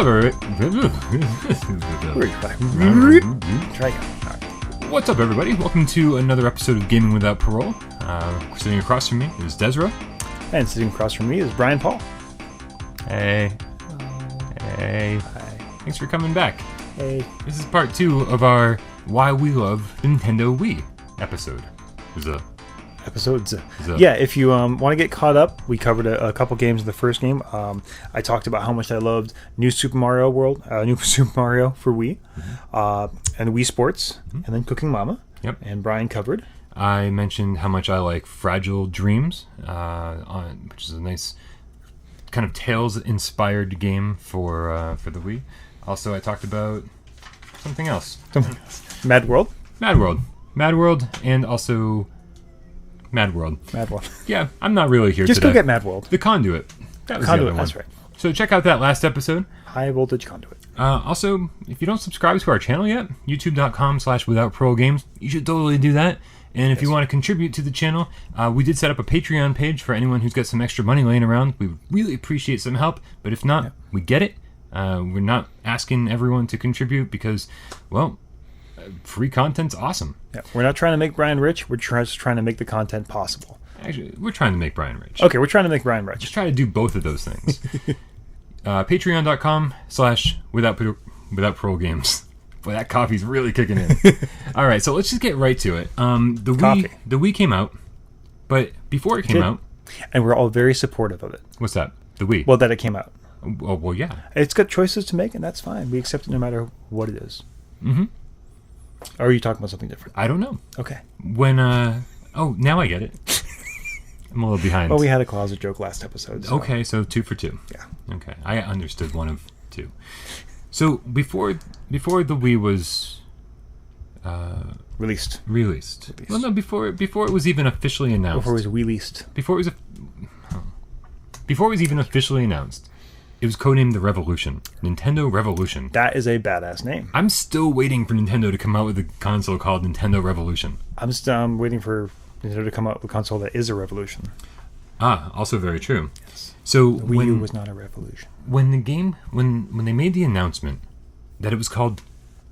up, everybody? Try again. What's up, everybody? Welcome to another episode of Gaming Without Parole. Sitting across from me is Dezrah. And sitting across from me is Brian Paul. Hey. Hey. Hi. Thanks for coming back. Hey. This is part 2 of our Why We Love Nintendo Wii episode. Episodes. Yeah, if you want to get caught up, we covered a couple games in the first game. I talked about how much I loved New Super Mario World, New Super Mario for Wii, and Wii Sports, and then Cooking Mama. Yep. And Brian covered. I mentioned how much I like Fragile Dreams, which is a nice kind of Tales-inspired game for the Wii. Also, I talked about something else. Mad World, and also Mad World. Yeah, I'm not really here Just today. go get Mad World. The Conduit. That was Conduit, the other one. that's right. So check out that last episode. High voltage conduit. Also, if you don't subscribe to our channel yet, youtube.com/withoutparole games, you should totally do that. And if you want to contribute to the channel, we did set up a Patreon page for anyone who's got some extra money laying around. We would really appreciate some help, but if not, we get it. We're not asking everyone to contribute because, well, free content's awesome. Yeah, we're not trying to make Brian rich. We're just trying to make the content possible. Actually, we're trying to make Brian rich. Okay, we're trying to make Brian rich. Just try to do both of those things. Patreon.com/without parole games. Boy, that coffee's really kicking in. All right, so let's just get right to it. The Wii came out, but before it came out, and we're all very supportive of it. What's that? The Wii. Well, that it came out. Oh, well, yeah. It's got choices to make, and that's fine. We accept it no matter what it is. Mm-hmm. Or are you talking about something different? I don't know. Okay. When, oh, now I get it. I'm a little behind. Well, we had a closet joke last episode. So. Okay, so 2 for 2. Yeah. Okay, I understood 1 of 2. So before the Wii was released. Well, no, before it was even officially announced. Before it was released. Before it was even officially announced, it was codenamed the Revolution. Nintendo Revolution. That is a badass name. I'm still waiting for Nintendo to come out with a console called Nintendo Revolution. I'm still waiting for Nintendo to come out with a console that is a revolution. Also very true. Yes. So the Wii U was not a revolution. When they made the announcement that it was called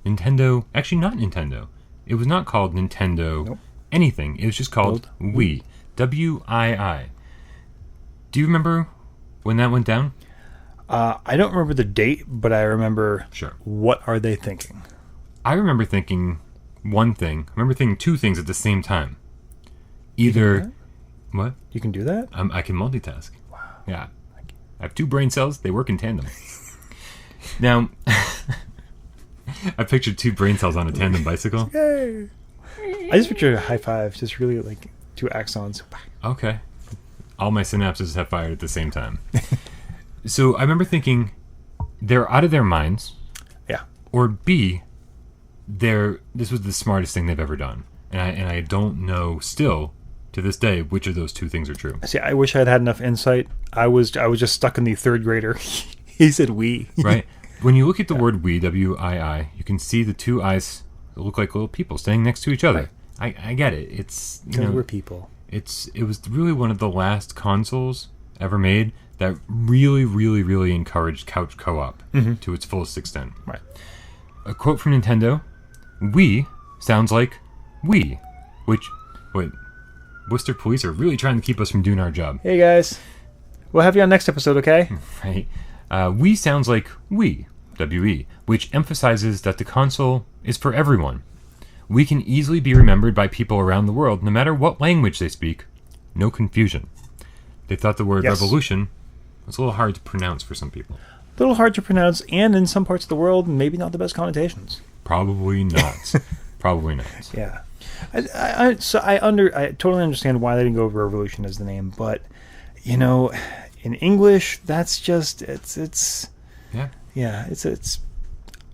Nintendo, actually not Nintendo. It was not called Nintendo anything. It was just called Wii. W-I-I. Do you remember when that went down? I don't remember the date, but I remember what are they thinking? I remember thinking one thing. I remember thinking 2 things at the same time. Either... What? You can do that? I can multitask. Wow. Yeah. I have 2 brain cells. They work in tandem. Now, I pictured 2 brain cells on a tandem bicycle. Yay! I just pictured a high five, just really like 2 axons. Okay. All my synapses have fired at the same time. So I remember thinking, they're out of their minds. Yeah. Or B, this was the smartest thing they've ever done. And I don't know still, to this day, which of those 2 things are true. See, I wish I'd had enough insight. I was just stuck in the 3rd grader. He said "we." Right. When you look at the word "we," W-I-I, you can see the 2 eyes that look like little people standing next to each other. Right. I get it. It's we're people. It was really one of the last consoles ever made that really, really, really encouraged couch co-op to its fullest extent. Right. A quote from Nintendo: "We sounds like we," which Worcester police are really trying to keep us from doing our job. Hey guys, we'll have you on next episode, okay? Right. We sounds like we, W-E, which emphasizes that the console is for everyone. We can easily be remembered by people around the world, no matter what language they speak. No confusion. They thought the word revolution was a little hard to pronounce for some people. A little hard to pronounce, and in some parts of the world, maybe not the best connotations. Probably not. Probably not. Yeah. I totally understand why they didn't go with revolution as the name, but in English, that's just it's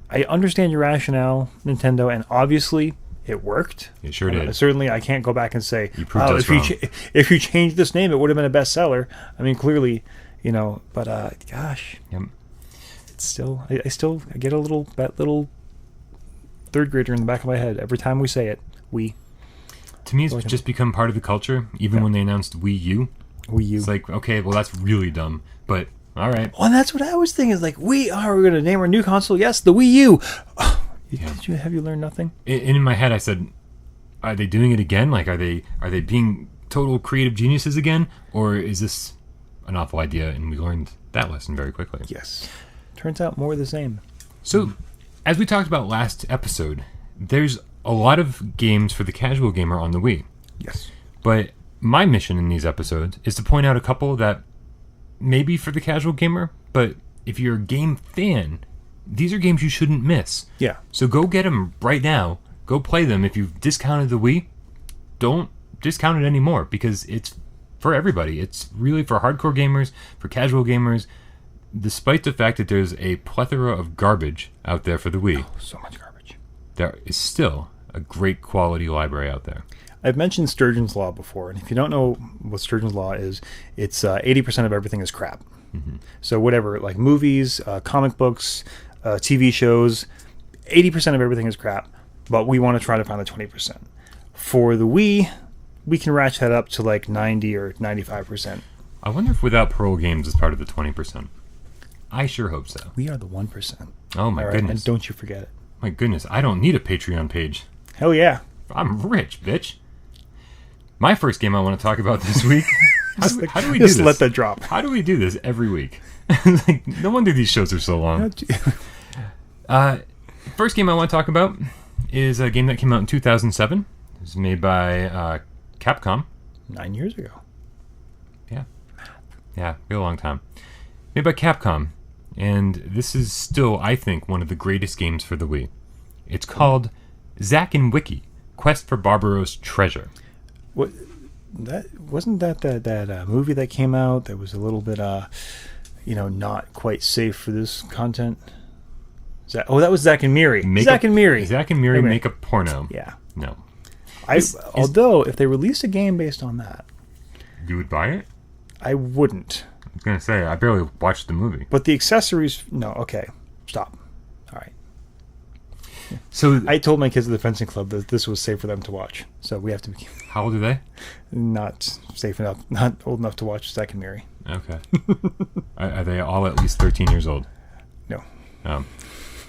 I understand your rationale, Nintendo, and obviously it worked. It sure did. Certainly, I can't go back and say, if you changed this name, it would have been a bestseller. I mean, clearly, but gosh, it's still I get a little 3rd grader in the back of my head every time we say it. To me, it's just become part of the culture. Even when they announced Wii U, it's like, okay, well, that's really dumb. But All right. Well, and that's what I was thinking. Is like, we're going to name our new console. Yes, the Wii U. Have you learned nothing? In my head, I said, are they doing it again? Like, are they being total creative geniuses again? Or is this an awful idea? And we learned that lesson very quickly. Yes. Turns out more of the same. So, as we talked about last episode, there's a lot of games for the casual gamer on the Wii. Yes. But my mission in these episodes is to point out a couple that maybe for the casual gamer, but if you're a game fan, these are games you shouldn't miss. Yeah. So go get them right now. Go play them. If you've discounted the Wii, don't discount it anymore because it's for everybody. It's really for hardcore gamers, for casual gamers, despite the fact that there's a plethora of garbage out there for the Wii. Oh, so much garbage. There is still a great quality library out there. I've mentioned Sturgeon's Law before, and if you don't know what Sturgeon's Law is, it's 80% of everything is crap. Mm-hmm. So whatever, like movies, comic books, TV shows, 80% of everything is crap, but we want to try to find the 20%. For the Wii, we can ratchet that up to like 90 or 95%. I wonder if Without Parole Games is part of the 20%. I sure hope so. We are the 1%. Oh my goodness. And don't you forget it. My goodness, I don't need a Patreon page. Hell yeah. I'm rich, bitch. My first game I want to talk about this week. How do we do this? Just let that drop. How do we do this every week? Like, no wonder these shows are so long. First game I want to talk about is a game that came out in 2007. It was made by Capcom. 9 years ago. Yeah, real long time. Made by Capcom. And this is still, I think, one of the greatest games for the Wii. It's called Zack and Wiki, Quest for Barbaro's Treasure. What? Wasn't that movie that came out that was a little bit, not quite safe for this content? That was Zack and Miri. Zack and Miri make a porno. Yeah. No. Although, if they released a game based on that, you would buy it? I wouldn't. I was going to say, I barely watched the movie. But the accessories... No, okay. Stop. All right. Yeah. So I told my kids at the fencing club that this was safe for them to watch. So we have to be... How old are they? Not safe enough. Not old enough to watch Zack and Miri. Okay. Are they all at least 13 years old? No.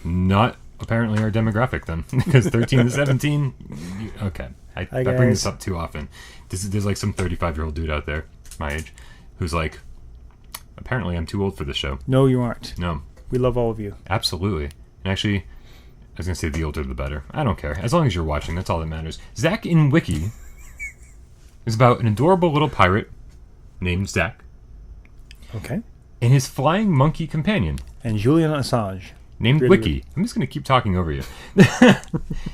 Not apparently our demographic then. Because 13 to 17... Okay. I bring this up too often. There's like some 35-year-old dude out there, my age, who's like, apparently I'm too old for this show. No, you aren't. No. We love all of you. Absolutely. And actually, I was going to say the older the better. I don't care. As long as you're watching, that's all that matters. Zack and Wiki is about an adorable little pirate named Zack. Okay. And his flying monkey companion. And Julian Assange. Named Wiki. I'm just going to keep talking over you.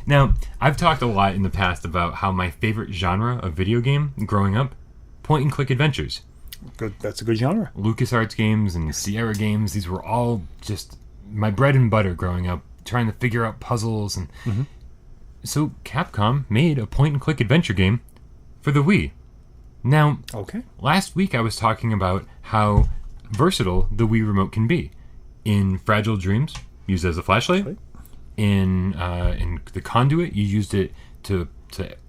Now, I've talked a lot in the past about how my favorite genre of video game growing up, point-and-click adventures. Good. That's a good genre. LucasArts games and Sierra games, these were all just my bread and butter growing up, trying to figure out puzzles. And so Capcom made a point-and-click adventure game for the Wii. Now, last week I was talking about how versatile the Wii remote can be. In Fragile Dreams, used as a flashlight. In the Conduit, you used it to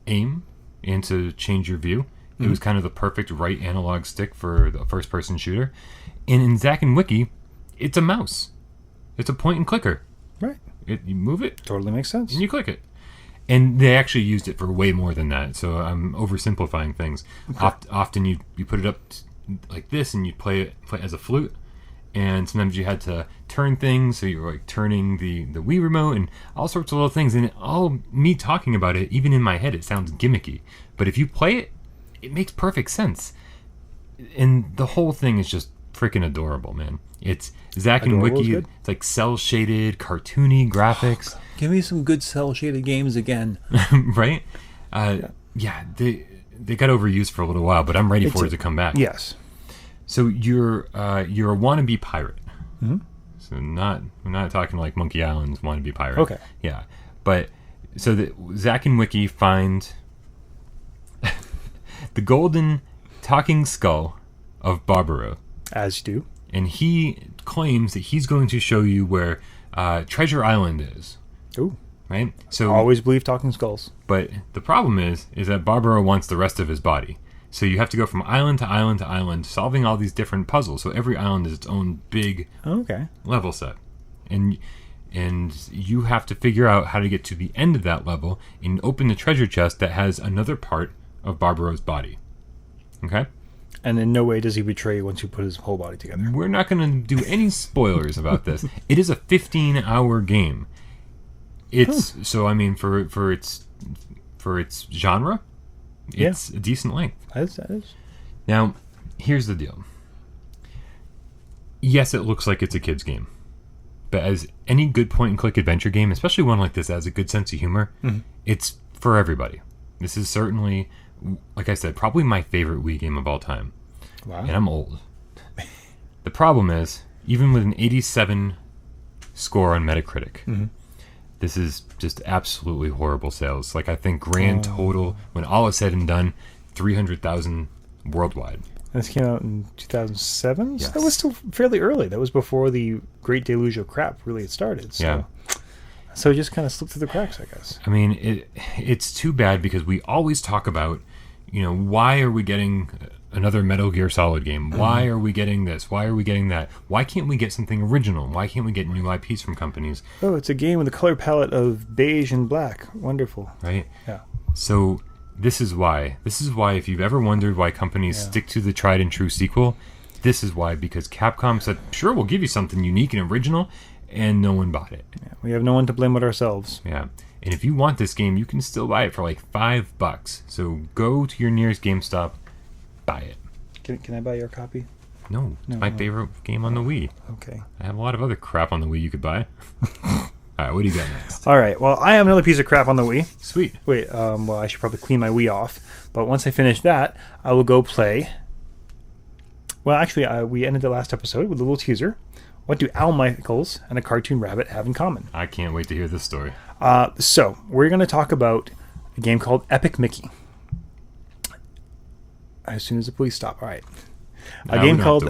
aim and to change your view. It was kind of the perfect right analog stick for the first-person shooter. And in Zack and Wiki, it's a mouse. It's a point and clicker. Right. You move it. Totally makes sense. And you click it. And they actually used it for way more than that. So I'm oversimplifying things. Okay. Often you put it up like this and you play it as a flute. And sometimes you had to turn things, so you were like turning the Wii remote and all sorts of little things. And all me talking about it, even in my head, it sounds gimmicky. But if you play it, it makes perfect sense. And the whole thing is just freaking adorable, man. It's Zack and Wiki. It's like cel-shaded, cartoony graphics. Oh, give me some good cel-shaded games again. Right? Yeah, they got overused for a little while, but I'm ready for it to come back. Yes. So you're a wannabe pirate. Mm-hmm. So we're not talking like Monkey Island's wannabe pirate. Okay. Yeah, but so Zack and Wiki find the golden talking skull of Barbaro. As you do. And he claims that he's going to show you where Treasure Island is. Ooh. Right? So I always believe talking skulls. But the problem is that Barbaro wants the rest of his body. So you have to go from island to island to island, solving all these different puzzles. So every island is its own big level set. And you have to figure out how to get to the end of that level and open the treasure chest that has another part of Barbaro's body. Okay? And in no way does he betray you once you put his whole body together. We're not going to do any spoilers about this. It is a 15-hour game. It's so I mean for its genre, it's a decent length. That is. Now, here's the deal. Yes, it looks like it's a kid's game. But as any good point-and-click adventure game, especially one like this that has a good sense of humor, it's for everybody. This is certainly, like I said, probably my favorite Wii game of all time. Wow. And I'm old. The problem is, even with an 87 score on Metacritic, this is just absolutely horrible sales. Like, I think grand total, when all is said and done, 300,000 worldwide. This came out in 2007? Yes. So that was still fairly early. That was before the Great Deluge of Crap really had started. So. So it just kind of slipped through the cracks, I guess. I mean, it's too bad because we always talk about, why are we getting another Metal Gear Solid game? Why are we getting this? Why are we getting that? Why can't we get something original? Why can't we get new IPs from companies? Oh, it's a game with a color palette of beige and black. Wonderful. Right? Yeah. So this is why. This is why if you've ever wondered why companies stick to the tried and true sequel, this is why. Because Capcom said, sure, we'll give you something unique and original, and no one bought it. Yeah, we have no one to blame but ourselves. Yeah. And if you want this game, you can still buy it for like $5. So go to your nearest GameStop, buy it. Can I buy your copy? No, it's my favorite game on the Wii. Okay. I have a lot of other crap on the Wii you could buy. All right, what do you got next? All right, well, I have another piece of crap on the Wii. Sweet. Wait, well, I should probably clean my Wii off. But once I finish that, I will go play. Well, actually, we ended the last episode with a little teaser. What do Al Michaels and a cartoon rabbit have in common? I can't wait to hear this story. So, we're going to talk about a game called Epic Mickey. As soon as the police stop. All right. A game called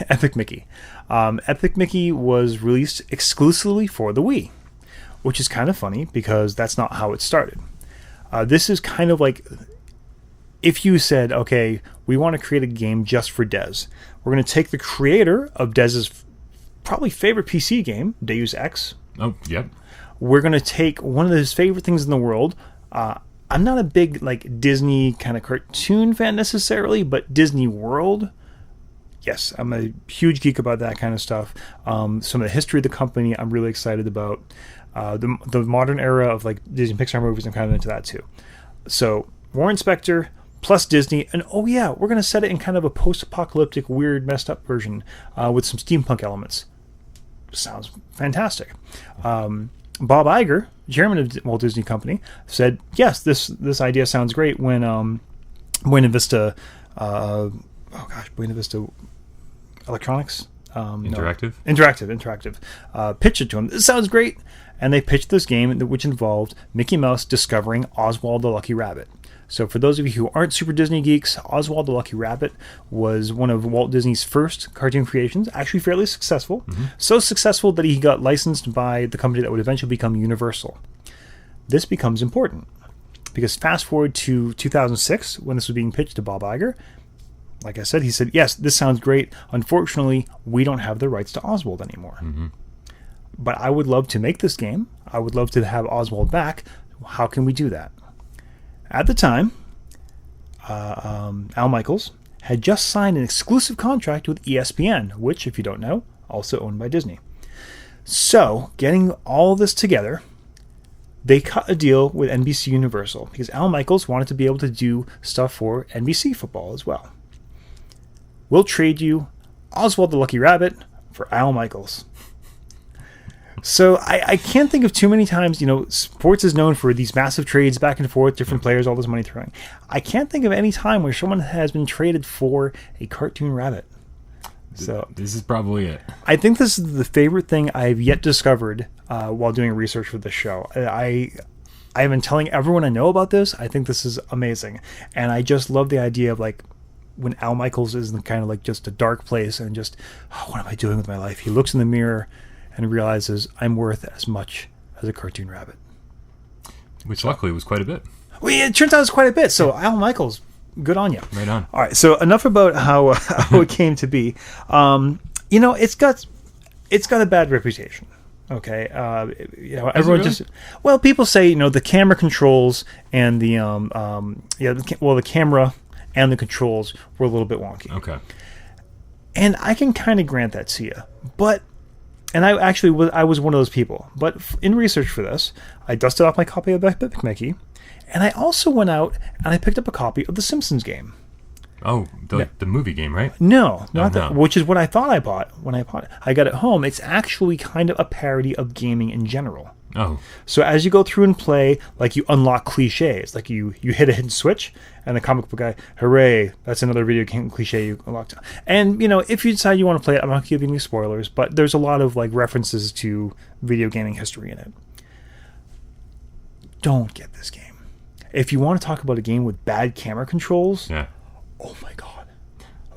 Epic Mickey. Epic Mickey was released exclusively for the Wii, which is kind of funny because that's not how it started. This is kind of like if you said, okay, we want to create a game just for Dez. We're going to take the creator of Dez's probably favorite PC game, Deus Ex. Oh, yep. We're going to take one of his favorite things in the world. I'm not a big Disney kind of cartoon fan necessarily, but Disney World, yes, I'm a huge geek about that kind of stuff. Some of the history of the company I'm really excited about. The modern era of Disney Pixar movies, I'm kind of into that too. So Warren Spector plus Disney, and oh yeah, we're going to set it in kind of a post-apocalyptic, weird, messed up version with some steampunk elements. Sounds fantastic. Bob Iger, chairman of Walt Disney Company, said, yes, this idea sounds great when Buena Vista Electronics? Interactive. Pitched it to him. This sounds great. And they pitched this game which involved Mickey Mouse discovering Oswald the Lucky Rabbit. So for those of you who aren't super Disney geeks, Oswald the Lucky Rabbit was one of Walt Disney's first cartoon creations, actually fairly successful. Mm-hmm. So successful that he got licensed by the company that would eventually become Universal. This becomes important because fast forward to 2006 when this was being pitched to Bob Iger. Like I said, he said, yes, this sounds great. Unfortunately, we don't have the rights to Oswald anymore. Mm-hmm. But I would love to make this game. I would love to have Oswald back. How can we do that? At the time, Al Michaels had just signed an exclusive contract with ESPN, which, if you don't know, also owned by Disney. So, getting all this together, they cut a deal with NBC Universal because Al Michaels wanted to be able to do stuff for NBC football as well. We'll trade you Oswald the Lucky Rabbit for Al Michaels. So I can't think of too many times, sports is known for these massive trades back and forth, different players, all this money throwing. I can't think of any time where someone has been traded for a cartoon rabbit. So this is probably it. I think this is the favorite thing I've yet discovered while doing research for this show. I have been telling everyone I know about this. I think this is amazing. And I just love the idea of when Al Michaels is in kind of just a dark place and just, what am I doing with my life? He looks in the mirror and realizes I'm worth as much as a cartoon rabbit. Which luckily was quite a bit. Well, it turns out it's quite a bit. So Al Michaels, good on you. Right on. All right, so enough about how it came to be. It's got a bad reputation. Okay, everyone people say the camera controls and the the camera and the controls were a little bit wonky. Okay, and I can kind of grant that to you, and I was one of those people. But in research for this, I dusted off my copy of Epic Mickey, and I also went out and I picked up a copy of the Simpsons game. Oh, the movie game, right? No, not that. Which is what I thought I bought when I bought it. I got it home. It's actually kind of a parody of gaming in general. Oh. So as you go through and play, like you unlock cliches. Like you hit a hidden switch, and the comic book guy, hooray, that's another video game cliche you unlocked. And, if you decide you want to play it, I'm not giving you spoilers, but there's a lot of like references to video gaming history in it. Don't get this game. If you want to talk about a game with bad camera controls... Yeah. Oh my god!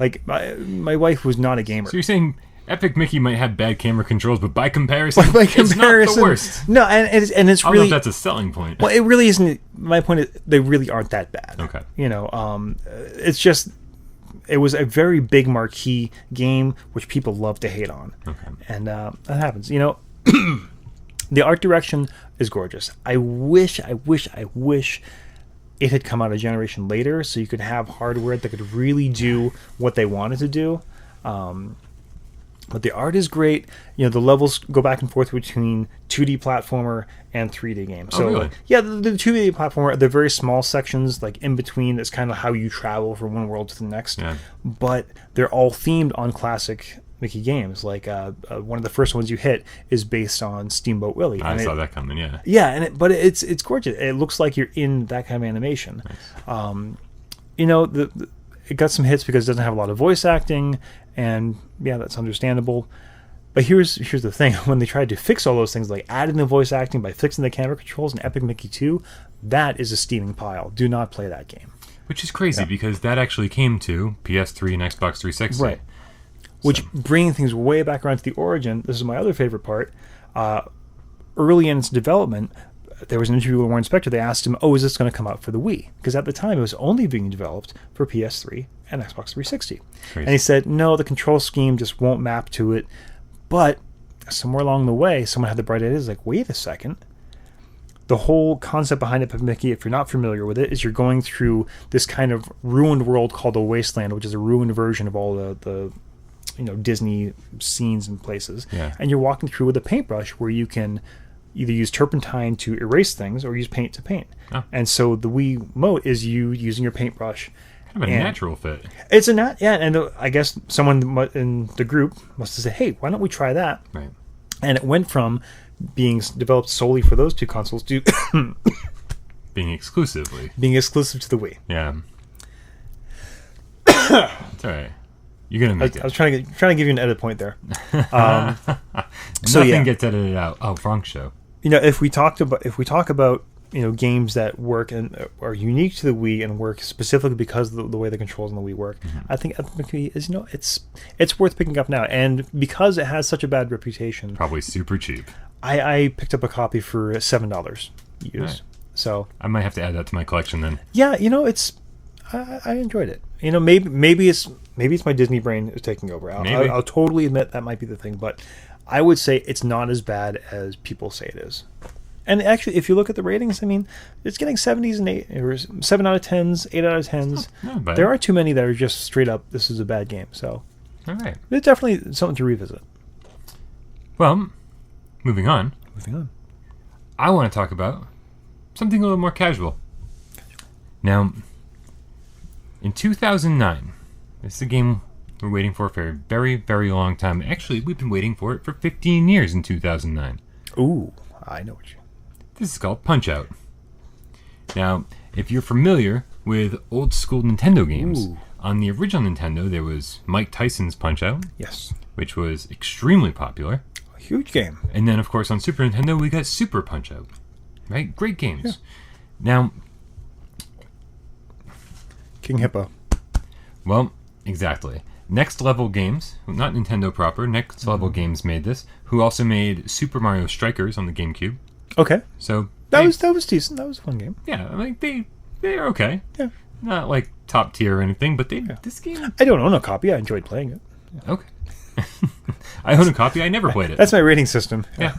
Like my wife was not a gamer. So you're saying Epic Mickey might have bad camera controls, but by comparison, it's not the worst. No, and it's really. I don't know if that's a selling point. Well, it really isn't. My point is they really aren't that bad. Okay. It's just it was a very big marquee game which people love to hate on. Okay. And that happens. The art direction is gorgeous. I wish it had come out a generation later, so you could have hardware that could really do what they wanted to do. But the art is great. The levels go back and forth between 2D platformer and 3D games. So, really? Yeah, the 2D platformer, they're very small sections, like in between. That's kind of how you travel from one world to the next. Yeah. But they're all themed on classic Mickey games. Like one of the first ones you hit is based on Steamboat Willie. I saw that coming. Yeah. Yeah, but it's gorgeous. It looks like you're in that kind of animation. Nice. It got some hits because it doesn't have a lot of voice acting, and yeah, that's understandable. But here's the thing: when they tried to fix all those things, like adding the voice acting by fixing the camera controls in Epic Mickey 2, that is a steaming pile. Do not play that game. Which is crazy because that actually came to PS3 and Xbox 360. Right. Which, bringing things way back around to the origin, this is my other favorite part. Early in its development, there was an interview with Warren Spector. They asked him, is this going to come out for the Wii? Because at the time, it was only being developed for PS3 and Xbox 360. Crazy. And he said, no, the control scheme just won't map to it. But somewhere along the way, someone had the bright idea. It's like, wait a second. The whole concept behind Epic Mickey, if you're not familiar with it, is you're going through this kind of ruined world called the Wasteland, which is a ruined version of all the Disney scenes and places. Yeah. And you're walking through with a paintbrush where you can either use turpentine to erase things or use paint to paint. Oh. And so the Wii Mote is you using your paintbrush. Kind of a natural fit. It's and I guess someone in the group must have said, hey, why don't we try that? Right. And it went from being developed solely for those two consoles to being exclusive to the Wii. Yeah. It's all right. You're gonna make it. I was trying to give you an edit point there. Nothing gets edited out. Oh, wrong show. If we talk about games that work and are unique to the Wii and work specifically because of the way the controls on the Wii work, I think Epic Mickey is it's worth picking up now, and because it has such a bad reputation, probably super cheap. I picked up a copy for $7 used. Right. So I might have to add that to my collection then. Yeah, I enjoyed it. Maybe it's my Disney brain is taking over. I'll totally admit that might be the thing, but I would say it's not as bad as people say it is. And actually, if you look at the ratings, it's getting 70s and 8, or 7 out of 10s, 8 out of 10s. There are too many that are just straight up, this is a bad game. So, all right. It's definitely something to revisit. Well, moving on. I want to talk about something a little more casual. Now, in 2009, this is a game we're waiting for a very, very long time. Actually, we've been waiting for it for 15 years in 2009. Ooh, I know what you... This is called Punch-Out! Now, if you're familiar with old school Nintendo games, on the original Nintendo, there was Mike Tyson's Punch-Out! Yes. Which was extremely popular. A huge game. And then, of course, on Super Nintendo, we got Super Punch-Out! Right? Great games. Yeah. Now... King Hippo. Well, exactly. Next Level Games, not Nintendo proper, Next Level Games made this, who also made Super Mario Strikers on the GameCube. Okay. So that was decent. That was a fun game. Yeah, they're okay. Yeah. Not like top tier or anything, but this game... I don't own a copy. I enjoyed playing it. Okay. I own a copy. I never played it. That's my rating system. Yeah.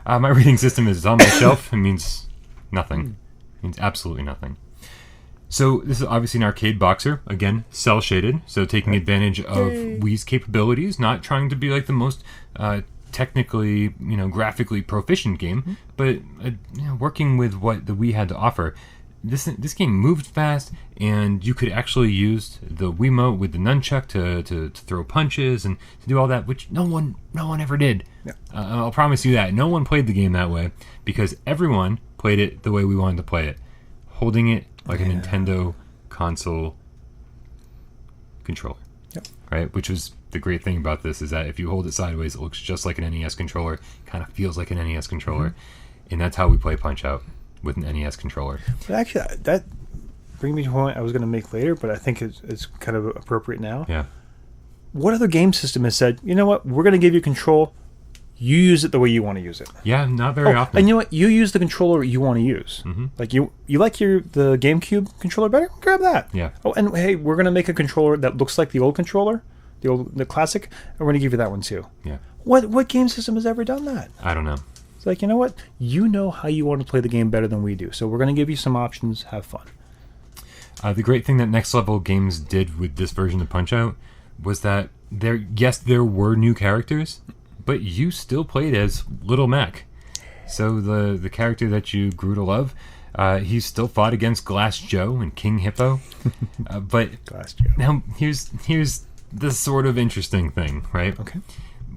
My rating system is on my shelf. It means nothing. It means absolutely nothing. So this is obviously an arcade boxer. Again, cel-shaded. So taking advantage of Wii's capabilities, not trying to be like the most technically, graphically proficient game, but working with what the Wii had to offer. This game moved fast, and you could actually use the Wiimote with the nunchuck to throw punches and to do all that, which no one ever did. Yeah. I'll promise you that. No one played the game that way, because everyone played it the way we wanted to play it, holding it like a Nintendo console controller. Yep. Right? Which was the great thing about this, is that if you hold it sideways, it looks just like an NES controller, kind of feels like an NES controller, and that's how we play Punch-Out, with an NES controller. But actually, that brings me to a point I was going to make later, but I think it's kind of appropriate now. Yeah. What other game system has said, you know what, we're going to give you control, you use it the way you want to use it? Yeah, not very often. And you know what, you use the controller you want to use. Like you like the GameCube controller better? Grab that. Yeah. Oh, and hey, we're going to make a controller that looks like the old controller, the classic, and we're going to give you that one too. Yeah. What game system has ever done that? I don't know. It's like, you know what? You know how you want to play the game better than we do. So we're going to give you some options. Have fun. The great thing that Next Level Games did with this version of Punch-Out was that there were new characters, but you still played as Little Mac. So the character that you grew to love, he still fought against Glass Joe and King Hippo. But Glass Joe. Now, here's the sort of interesting thing, right? Okay.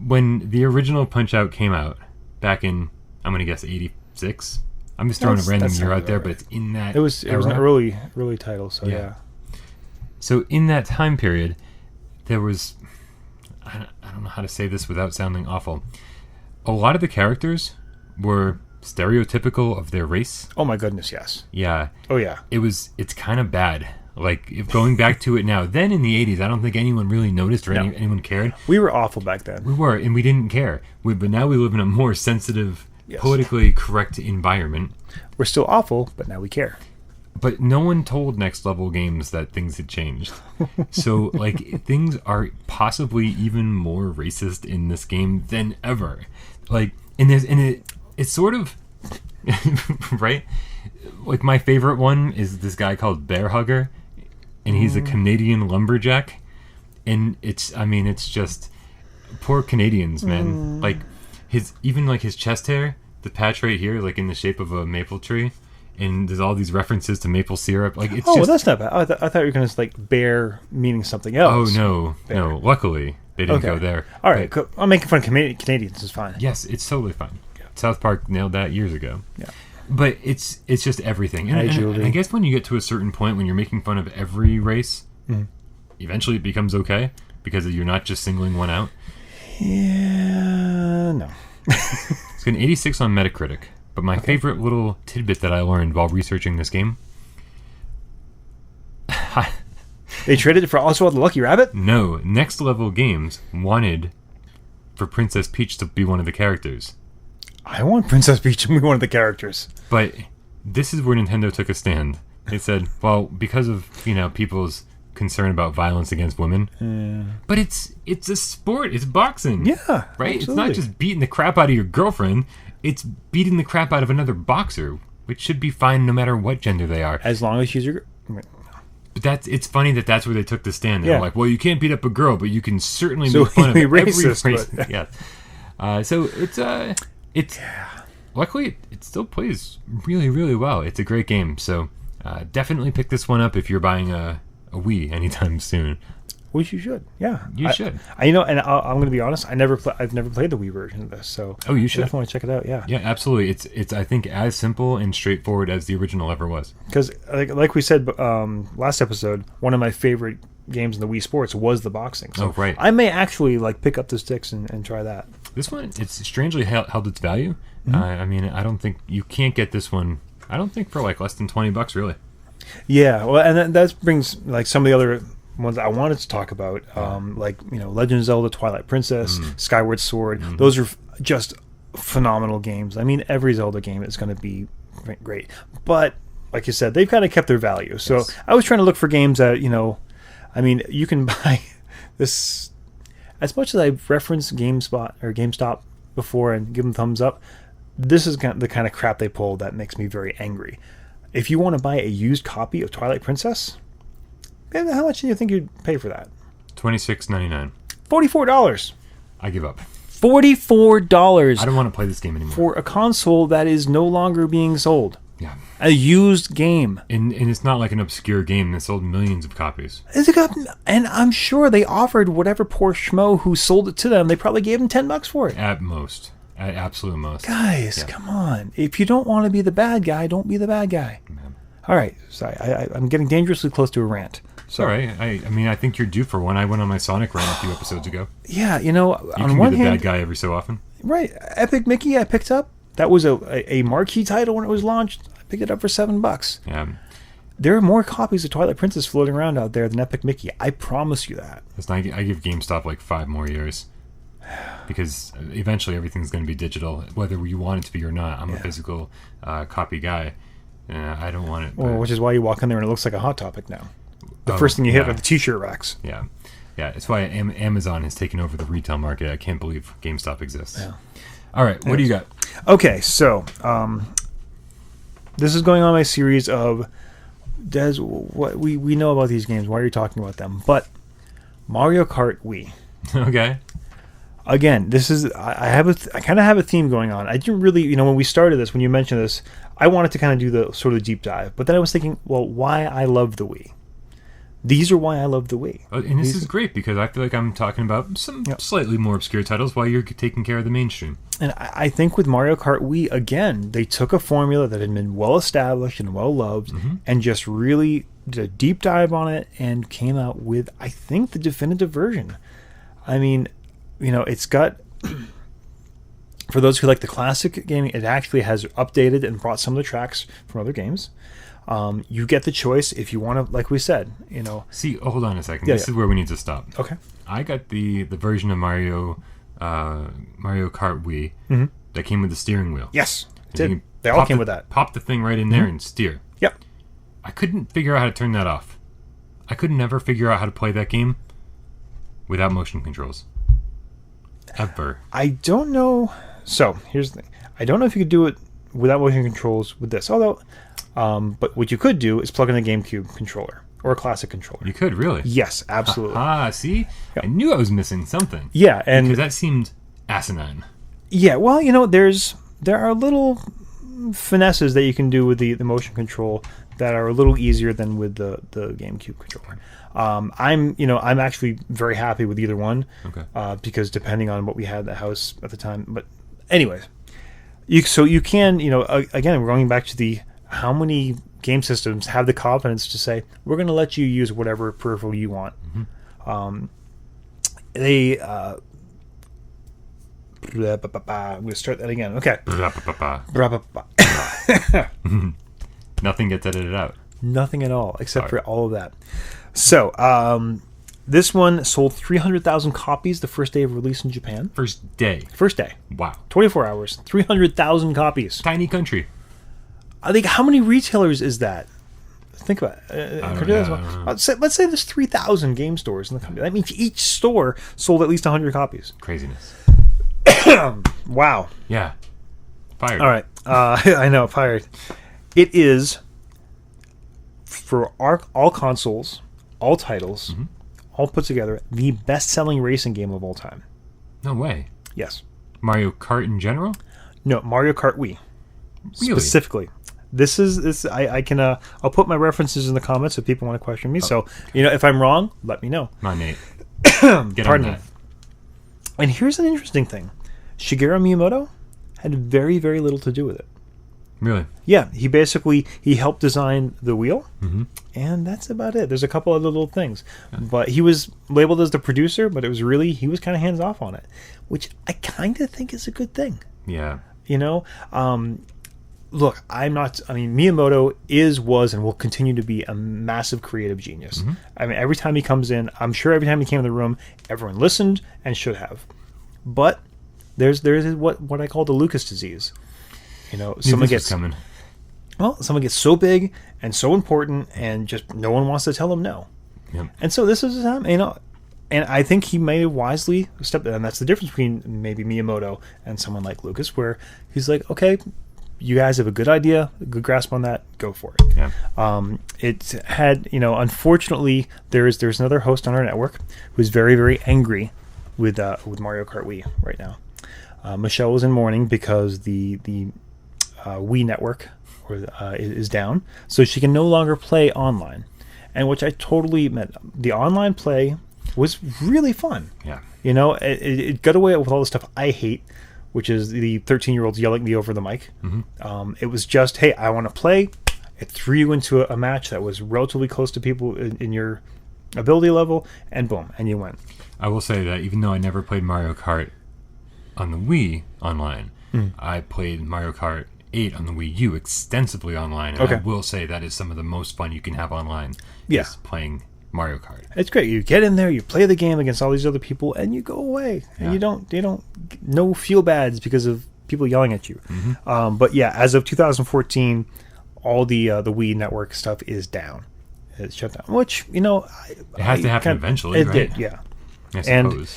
When the original Punch-Out came out, back in, I'm going to guess 86. I'm just throwing a random year out there, but it's in that It was an early title, so yeah. So in that time period, there was, I don't know how to say this without sounding awful, a lot of the characters were stereotypical of their race. Oh my goodness, yes. Yeah. Oh yeah. It's kind of bad. Like, if going back to it now, then in the 80s, I don't think anyone really noticed or anyone cared. We were awful back then. We were, and we didn't care. But now we live in a more sensitive, politically correct environment. We're still awful, but now we care. But no one told Next Level Games that things had changed. So, like, things are possibly even more racist in this game than ever. Like, it's sort of, right? Like, my favorite one is this guy called Bear Hugger. And he's a Canadian lumberjack, and it's just poor Canadians, man. Like his chest hair, the patch right here, like in the shape of a maple tree, and there's all these references to maple syrup. Like it's that's not bad. I thought you were going to like bear meaning something else. Oh no. Luckily they didn't go there. All right, cool. I'm making fun of Canadians. It's fine. Yes, it's totally fine. Yeah. South Park nailed that years ago. Yeah. But it's just everything. And I guess when you get to a certain point when you're making fun of every race, eventually it becomes okay because you're not just singling one out. Yeah, no. It's got an 86 on Metacritic. But my favorite little tidbit that I learned while researching this game... They traded it for also the Lucky Rabbit? No. Next Level Games wanted for Princess Peach to be one of the characters. I want Princess Peach to be one of the characters. But this is where Nintendo took a stand. They said, well, because of, people's concern about violence against women. But it's a sport. It's boxing. Yeah, right? Absolutely. It's not just beating the crap out of your girlfriend. It's beating the crap out of another boxer, which should be fine no matter what gender they are. As long as she's your... But it's funny that's where they took the stand. They're like, well, you can't beat up a girl, but you can certainly make fun of every race. Yeah. So it's luckily it still plays really, really well. It's a great game, so definitely pick this one up if you're buying a Wii anytime soon. Which you should, yeah. You should. And I'm going to be honest. I've never played the Wii version of this, so you should. I definitely want to check it out. Yeah, yeah, absolutely. It's I think as simple and straightforward as the original ever was. Because like we said last episode, one of my favorite games in the Wii Sports was the boxing. So right. I may actually pick up the sticks and try that. This one, it's strangely held its value. I mean, I don't think you can't get this one. I don't think for less than $20 really. Yeah, well, and that brings some of the other ones I wanted to talk about, Legend of Zelda: Twilight Princess, Skyward Sword. Those are just phenomenal games. I mean, every Zelda game is going to be great, but like you said, they've kind of kept their value. So yes. I was trying to look for games that, I mean, you can buy this. As much as I've referenced GameStop before and give them thumbs up, this is the kind of crap they pull that makes me very angry. If you want to buy a used copy of Twilight Princess, how much do you think you'd pay for that? $26.99. $44. I give up. $44. I don't want to play this game anymore. For a console that is no longer being sold. Yeah. A used game. And it's not like an obscure game that sold millions of copies. And I'm sure they offered whatever poor schmo who sold it to them, they probably gave him $10 for it. At most. At absolute most. Guys, come on. If you don't want to be the bad guy, don't be the bad guy. Man. All right. Sorry, I'm getting dangerously close to a rant. Sorry. I mean, I think you're due for one. I went on my Sonic rant a few episodes ago. Yeah, you on one hand... You can be the bad guy every so often. Right. Epic Mickey I picked up. That was a marquee title when it was launched. I picked it up for $7. Yeah. There are more copies of Twilight Princess floating around out there than Epic Mickey. I promise you that. I give GameStop like 5 more years. Because eventually everything's going to be digital, whether you want it to be or not. I'm a physical copy guy. I don't want it. Well, which is why you walk in there and it looks like a Hot Topic now. The first thing you hit are the t-shirt racks. Yeah. Yeah, it's why Amazon has taken over the retail market. I can't believe GameStop exists. Yeah. All right, what do you got? Okay, so this is going on my series of Des. What we know about these games. Why are you talking about them? But Mario Kart Wii. Okay. Again, this is I kind of have a theme going on. I didn't really, when we started this, when you mentioned this, I wanted to kind of do the sort of deep dive. But then I was thinking, well, why I love the Wii. These are why I love the Wii. And this is great because I feel like I'm talking about some slightly more obscure titles while you're taking care of the mainstream. And I think with Mario Kart Wii, again, they took a formula that had been well established and well loved and just really did a deep dive on it and came out with, I think, the definitive version. I mean, it's got... For those who like the classic gaming, it actually has updated and brought some of the tracks from other games. You get the choice if you want to, like we said, See, hold on a second. This is where we need to stop. Okay. I got the version of Mario Kart Wii that came with the steering wheel. Yes, did. They all came with that. Pop the thing right in there and steer. Yep. I couldn't figure out how to turn that off. I could never figure out how to play that game without motion controls. Ever. I don't know. So, here's the thing. I don't know if you could do it without motion controls with this. Although, but what you could do is plug in a GameCube controller or a classic controller. You could, really? Yes, absolutely. See? Yep. I knew I was missing something. Yeah, and... Because that seemed asinine. Yeah, well, there are little finesses that you can do with the motion control that are a little easier than with the GameCube controller. I'm actually very happy with either one. Okay. Because depending on what we had at the house at the time, but anyways, you can again we're going back to how many game systems have the confidence to say we're going to let you use whatever peripheral you want. I'm going to start that again. Okay. Nothing gets edited out. Nothing at all, except for all of that. So, this one sold 300,000 copies the first day of release in Japan. First day? First day. Wow. 24 hours. 300,000 copies. Tiny country. I think, how many retailers is that? Think about it. I don't know. Let's say there's 3,000 game stores in the country. That means each store sold at least 100 copies. Craziness. Wow. Yeah. Fired. All right. I know, fired. It is, for all consoles, all titles, all put together, the best-selling racing game of all time. No way. Yes. Mario Kart in general? No, Mario Kart Wii. Really? Specifically. I can I'll put my references in the comments if people want to question me. So, if I'm wrong, let me know. My Nate. Get on that. And here's an interesting thing. Shigeru Miyamoto had very, very little to do with it. Really? Yeah, he helped design the wheel, and that's about it. There's a couple other little things, but he was labeled as the producer, but it was really, he was kind of hands off on it, which I kind of think is a good thing. Yeah. Look, Miyamoto was, and will continue to be a massive creative genius. I mean, every time he comes in, I'm sure every time he came in the room, everyone listened and should have. But there's what I call the Lucas disease. Someone gets coming. Well, someone gets so big and so important, and just no one wants to tell him no. Yep. And so this is his time, and I think he may have wisely stepped in. And that's the difference between maybe Miyamoto and someone like Lucas, where he's like, okay, you guys have a good idea, a good grasp on that, go for it. Yeah. It had, unfortunately, there's another host on our network who's very, very angry with Mario Kart Wii right now. Michelle was in mourning because the Wii network is down, so she can no longer play online. And which I totally meant. The online play was really fun. Yeah. It got away with all the stuff I hate, which is the 13-year-olds yelling at me over the mic. Mm-hmm. It was just, hey, I want to play. It threw you into a match that was relatively close to people in your ability level, and boom, and you win. I will say that even though I never played Mario Kart on the Wii online, I played Mario Kart 8 on the Wii U extensively online, and I will say that is some of the most fun you can have online. Yeah. Is playing Mario Kart. It's great. You get in there, you play the game against all these other people, and you go away. And you don't no feel bads because of people yelling at you. Mm-hmm. But yeah, as of 2014, all the Wii network stuff is down. It's shut down. Which it has to happen eventually. It did, yeah. I suppose. And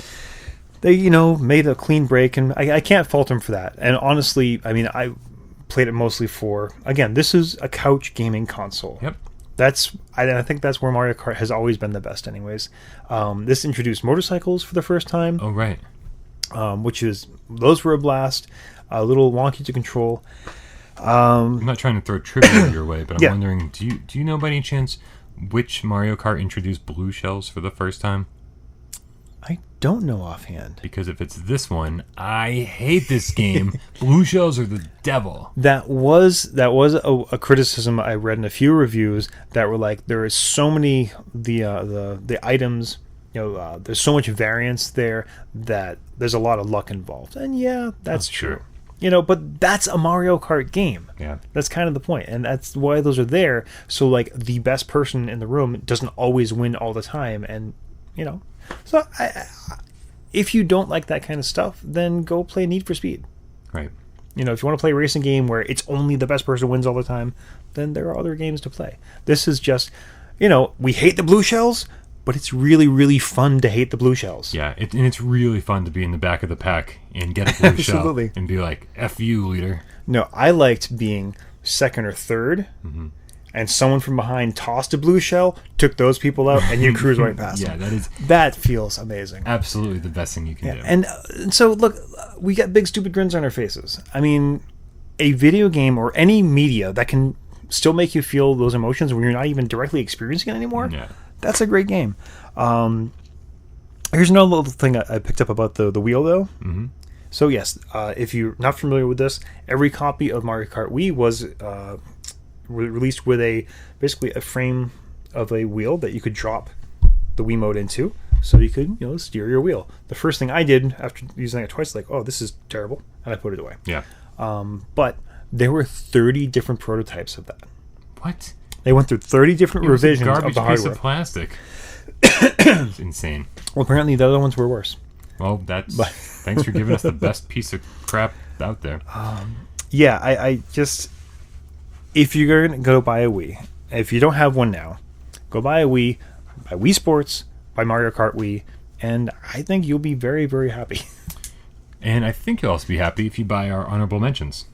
they made a clean break, and I can't fault them for that. And honestly, I mean, I played it mostly for, again, this is a couch gaming console. Yep. I think that's where Mario Kart has always been the best anyways. This introduced motorcycles for the first time. Oh, right. Those were a blast. A little wonky to control. I'm not trying to throw trivia your way, but I'm wondering, do you know by any chance which Mario Kart introduced blue shells for the first time? I don't know offhand. Because if it's this one, I hate this game. Blue shells are the devil. That was a criticism I read in a few reviews that were like, there is so many the items, there's so much variance there that there's a lot of luck involved. And yeah, that's true. But that's a Mario Kart game. Yeah. That's kind of the point, and that's why those are there. So like the best person in the room doesn't always win all the time, and So if you don't like that kind of stuff, then go play Need for Speed. Right. If you want to play a racing game where it's only the best person wins all the time, then there are other games to play. This is just, we hate the blue shells, but it's really, really fun to hate the blue shells. Yeah, and it's really fun to be in the back of the pack and get a blue shell and be like, F you, leader. No, I liked being second or third, and someone from behind tossed a blue shell, took those people out, and you cruise right past them. That feels amazing. Absolutely the best thing you can do. And so, look, we got big stupid grins on our faces. I mean, a video game or any media that can still make you feel those emotions when you're not even directly experiencing it anymore, that's a great game. Here's another little thing I picked up about the wheel, though. Mm-hmm. So, yes, if you're not familiar with this, every copy of Mario Kart Wii was released with basically a frame of a wheel that you could drop the Wii mode into, so you could steer your wheel. The first thing I did after using it twice, like, oh, this is terrible, and I put it away. Yeah. But there were 30 different prototypes of that. What? They went through 30 different revisions of the hardware. Garbage piece of plastic. It's insane. Well, apparently the other ones were worse. Well, thanks for giving us the best piece of crap out there. Yeah, I just, if you're going to go buy a Wii, if you don't have one now, go buy a Wii, buy Wii Sports, buy Mario Kart Wii, and I think you'll be very, very happy. And I think you'll also be happy if you buy our honorable mentions.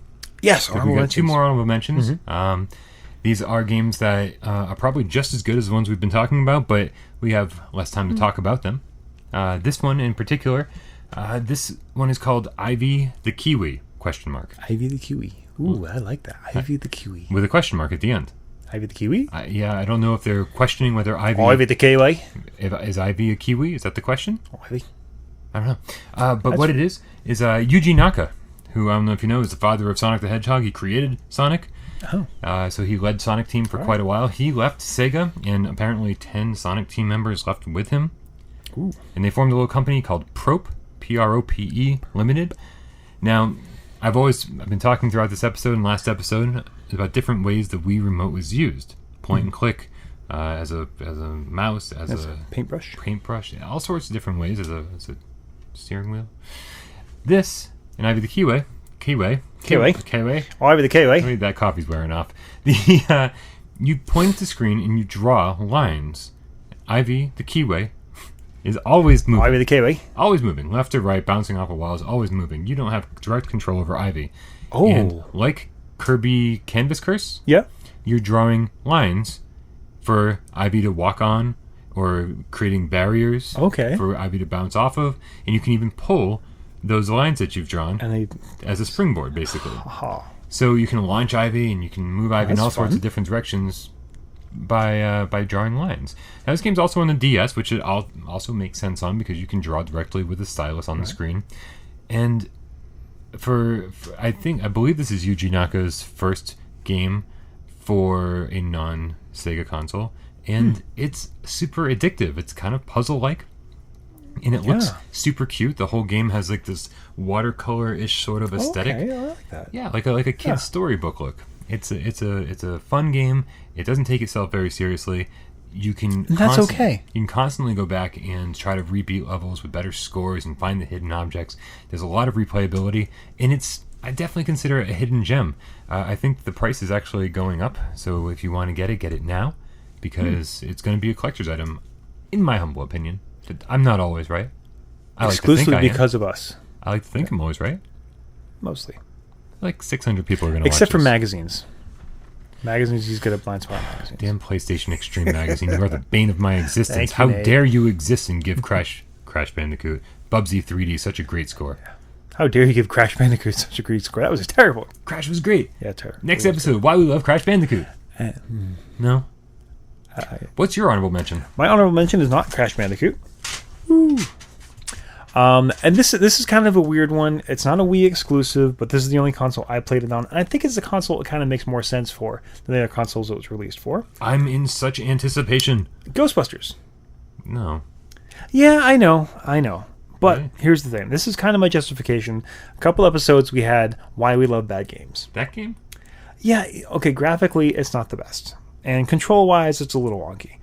Yes, honorable mentions. 2 more honorable mentions. Mm-hmm. These are games that are probably just as good as the ones we've been talking about, but we have less time to talk about them. This one in particular, this one is called Ivy the Kiwi, ? Ivy the Kiwi. Ooh, I like that. Ivy the Kiwi. With a question mark at the end. Ivy the Kiwi? Yeah, I don't know if they're questioning whether Ivy... Ivy the Kiwi? Is Ivy a Kiwi? Is that the question? Ivy. I don't know. But what it is Yuji Naka, who I don't know if you know is the father of Sonic the Hedgehog. He created Sonic. Oh. So he led Sonic Team for quite a while. He left Sega, and apparently 10 Sonic Team members left with him. Ooh. And they formed a little company called Prope, P-R-O-P-E Limited. Now, I've been talking throughout this episode and last episode about different ways the Wii Remote was used. Point and click, as a mouse, as a paintbrush, all sorts of different ways, as a steering wheel. This, and Ivy the Kiwi, Kiwi. Kiwi. Ivy the Kiwi. Maybe that coffee's wearing off. You point at the screen and you draw lines. Ivy, the Kiwi, is always moving. Ivy the Kiwi. Always moving. Left to right, bouncing off of walls, always moving. You don't have direct control over Ivy. Oh. And like Kirby Canvas Curse, yeah, you're drawing lines for Ivy to walk on or creating barriers for Ivy to bounce off of. And you can even pull those lines that you've drawn as a springboard, basically. So you can launch Ivy and you can move Ivy in all sorts of different directions by drawing lines. Now, this game's also on the DS, which it also makes sense on because you can draw directly with a stylus on the screen. And I believe this is Yuji Naka's first game for a non-Sega console, and it's super addictive. It's kind of puzzle-like, and it looks super cute. The whole game has like this watercolor-ish sort of aesthetic. Okay, I like that. Yeah, like a kid's storybook look. It's a fun game. It doesn't take itself very seriously. You can You can constantly go back and try to rebeat levels with better scores and find the hidden objects. There's a lot of replayability, and I definitely consider it a hidden gem. I think the price is actually going up, so if you want to get it now, because it's going to be a collector's item, in my humble opinion. I'm not always right. Exclusively because of us. I like to think I'm always right. Mostly. Like 600 people are going to watch Except for this. Magazines. Magazines, he's good at blind spot magazines. Damn PlayStation Extreme Magazine. You are the bane of my existence. How dare you exist and give Crash Bandicoot Bubsy 3D such a great score. How dare you give Crash Bandicoot such a great score? That was terrible. Crash was great. Yeah, terrible. Next episode, why we love Crash Bandicoot. No? What's your honorable mention? My honorable mention is not Crash Bandicoot. Woo. And this is kind of a weird one. It's not a Wii exclusive, but this is the only console I played it on. And I think it's a console it kind of makes more sense for than the other consoles it was released for. I'm in such anticipation. Ghostbusters. No. Yeah, I know. But here's the thing. This is kind of my justification. A couple episodes we had Why We Love Bad Games. That game? Yeah, okay, graphically it's not the best. And control-wise it's a little wonky.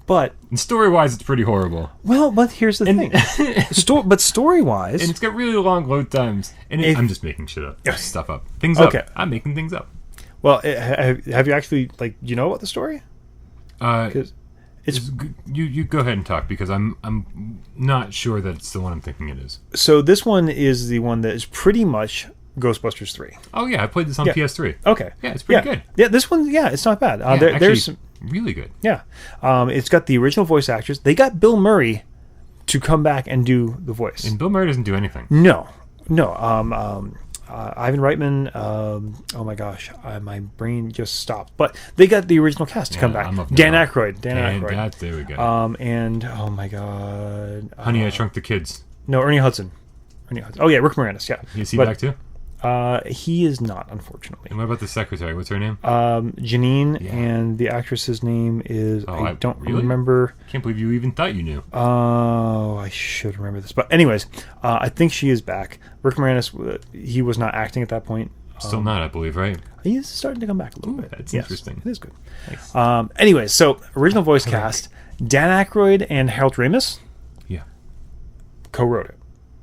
But story-wise, it's pretty horrible. Well, but here's the thing. But story-wise... And it's got really long load times. And I'm just making stuff up. Things up. I'm making things up. Well, have you actually, you know about the story? Because you go ahead and talk, because I'm not sure that it's the one I'm thinking it is. So this one is the one that is pretty much Ghostbusters 3. Oh, yeah. I played this on PS3. Okay. Yeah, it's pretty good. Yeah, this one, it's not bad. There's really good. Yeah. It's got the original voice actors. They got Bill Murray to come back and do the voice. And Bill Murray doesn't do anything. No. Ivan Reitman, oh my gosh, my brain just stopped. But they got the original cast to come back. Dan Aykroyd. There we go. And, oh my god. Honey, I Shrunk the Kids. No, Ernie Hudson. Oh yeah, Rick Moranis, yeah. Is he back too? He is not, unfortunately. And what about the secretary? What's her name? Janine, and the actress's name is... I don't remember. Can't believe you even thought you knew. Oh, I should remember this. But anyways, I think she is back. Rick Moranis, he was not acting at that point. Still not, I believe, right? He's starting to come back a little bit. That's interesting. It is good. Nice. Anyways, so original voice cast, Dan Aykroyd and Harold Ramis co-wrote it.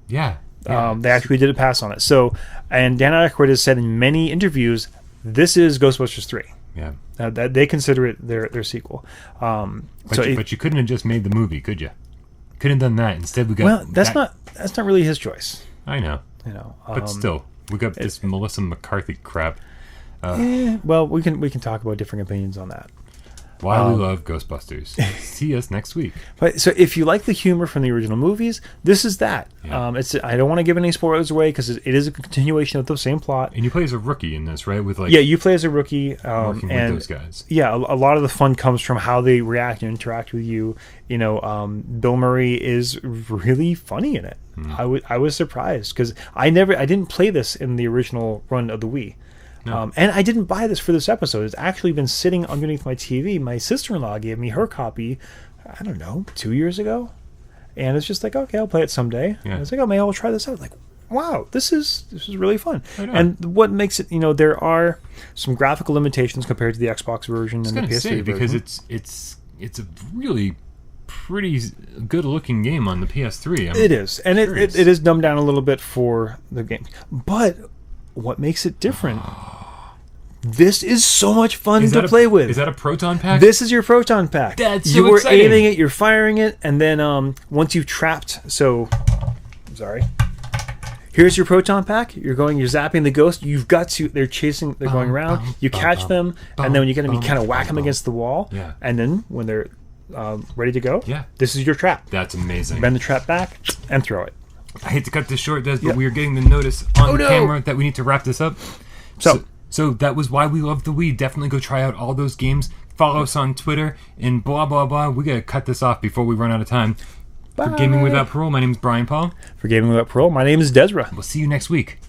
Yeah. They actually did a pass on it. So, and Dan Aykroyd has said in many interviews, this is Ghostbusters 3. Yeah. That they consider it their sequel. But you couldn't have just made the movie, could you? Couldn't have done that. Instead, we got... Well, that's not really his choice. I know. But still, we got this Melissa McCarthy crap. Well, we can talk about different opinions on that. Why we love Ghostbusters. See us next week. But so if you like the humor from the original movies, this is that. Yeah. I don't want to give any spoilers away because it is a continuation of the same plot. And you play as a rookie in this, right? You play as a rookie. Working with those guys. Yeah, a lot of the fun comes from how they react and interact with you. Bill Murray is really funny in it. I was surprised because I didn't play this in the original run of the Wii. No. And I didn't buy this for this episode. It's actually been sitting underneath my TV. My sister-in-law gave me her copy, 2 years ago. And it's just like, okay, I'll play it someday. Yeah. And it's like, oh, maybe I'll try this out. Like, wow, this is really fun. And what makes it, there are some graphical limitations compared to the Xbox version and the PS3 version. Because it's a really pretty good-looking game on the PS3. It is. And it is dumbed down a little bit for the game. But... what makes it different? This is so much fun to play with. Is that a proton pack? This is your proton pack. That's so you were exciting. aiming it, you're firing it, and then once you've trapped. So, sorry. Here's your proton pack. You're zapping the ghost. You've got to. They're going around. You catch them, and then when you get them, you kind of whack them against the wall. Yeah. And then when they're ready to go, yeah, this is your trap. That's amazing. Bend the trap back and throw it. I hate to cut this short, Des, but we are getting the notice on the camera that we need to wrap this up. So that was why we love the Wii. Definitely go try out all those games. Follow us on Twitter and blah, blah, blah. We got to cut this off before we run out of time. Bye. For Gaming Without Parole, my name is Brian Paul. For Gaming Without Parole, my name is Dezrah. We'll see you next week.